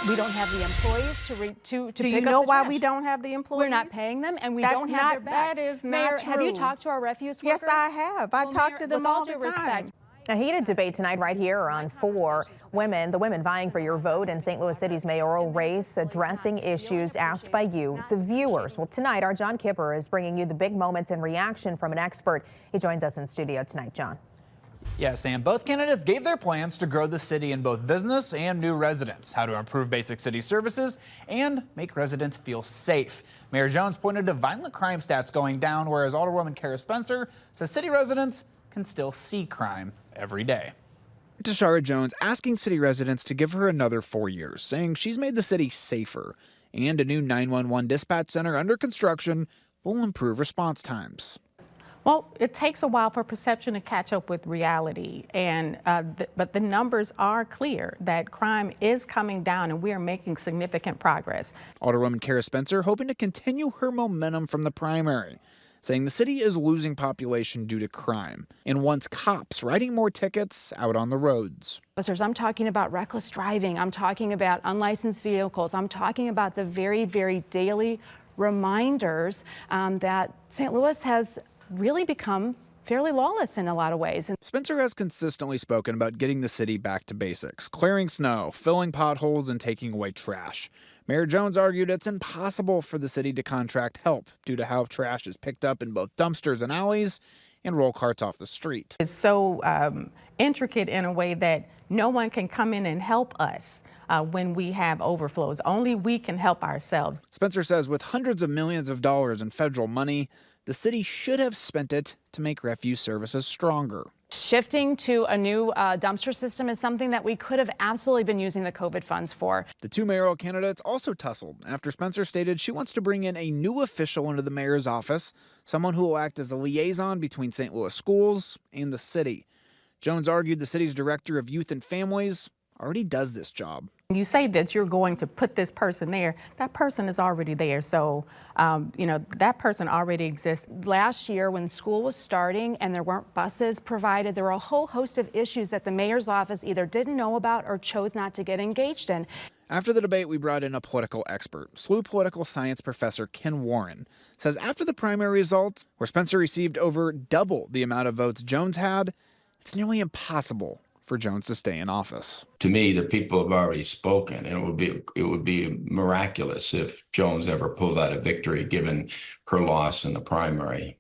We don't have the employees to pick up the trash. Do you know why we don't have the employees? We're not paying them, and we don't have their backs. That is Mayor, not true. have you talked to our refuse workers? Yes, I have. I talk to them all the time. A heated debate tonight right here on 4 Women, the women vying for your vote in St. Louis City's mayoral race, addressing issues asked by you, the viewers. Well, tonight, our John Kipper is bringing you the big moments in reaction from an expert. He joins us in studio tonight. John. Yes, Sam, both candidates gave their plans to grow the city in both business and new residents, how to improve basic city services and make residents feel safe. Mayor Jones pointed to violent crime stats going down, whereas Alderwoman Spencer says city residents can still see crime every day. Tashara Jones asking city residents to give her another 4 years, saying she's made the city safer, and a new 911 dispatch center under construction will improve response times. Well, it takes a while for perception to catch up with reality, and but the numbers are clear that crime is coming down, and we are making significant progress. Alderwoman Spencer hoping to continue her momentum from the primary, saying the city is losing population due to crime and wants cops writing more tickets out on the roads. I'm talking about reckless driving. I'm talking about unlicensed vehicles. I'm talking about the very, very daily reminders that St. Louis has really become fairly lawless in a lot of ways. Spencer has consistently spoken about getting the city back to basics, clearing snow, filling potholes, and taking away trash. Mayor Jones argued it's impossible for the city to contract help due to how trash is picked up in both dumpsters and alleys and roll carts off the street. It's so intricate in a way that no one can come in and help us when we have overflows. Only we can help ourselves. Spencer says with hundreds of millions of dollars in federal money, the city should have spent it to make refuse services stronger. Shifting to a new dumpster system is something that we could have absolutely been using the COVID funds for. The 2 mayoral candidates also tussled after Spencer stated she wants to bring in a new official into the mayor's office, someone who will act as a liaison between St. Louis schools and the city. Jones argued the city's director of youth and families already does this job. You say that you're going to put this person there, that person is already there. So, that person already exists. Last year when school was starting and there weren't buses provided, there were a whole host of issues that the mayor's office either didn't know about or chose not to get engaged in. After the debate, we brought in a political expert. SLU political science professor Ken Warren says after the primary results, where Spencer received over double the amount of votes Jones had, it's nearly impossible for Jones to stay in office. To me, the people have already spoken, and it would be miraculous if Jones ever pulled out a victory given her loss in the primary.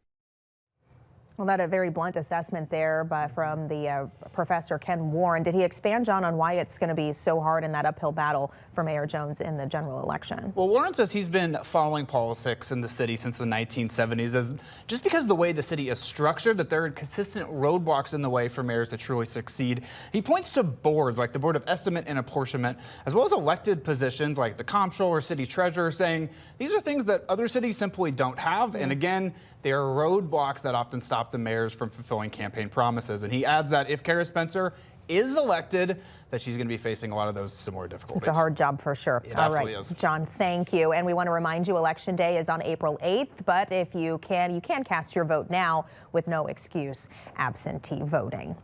Well, that a very blunt assessment there from the Professor Ken Warren. Did he expand, John, on why it's going to be so hard in that uphill battle for Mayor Jones in the general election? Well, Warren says he's been following politics in the city since the 1970s. As just because the way the city is structured, that there are consistent roadblocks in the way for mayors to truly succeed. He points to boards like the Board of Estimate and Apportionment, as well as elected positions like the comptroller or city treasurer, saying these are things that other cities simply don't have. And again, they are roadblocks that often stop the mayors from fulfilling campaign promises. And he adds that if Spencer is elected, that she's going to be facing a lot of those similar difficulties. It's a hard job for sure. It absolutely is. John, thank you. And we want to remind you Election Day is on April 8th, but if you can cast your vote now with no excuse, absentee voting.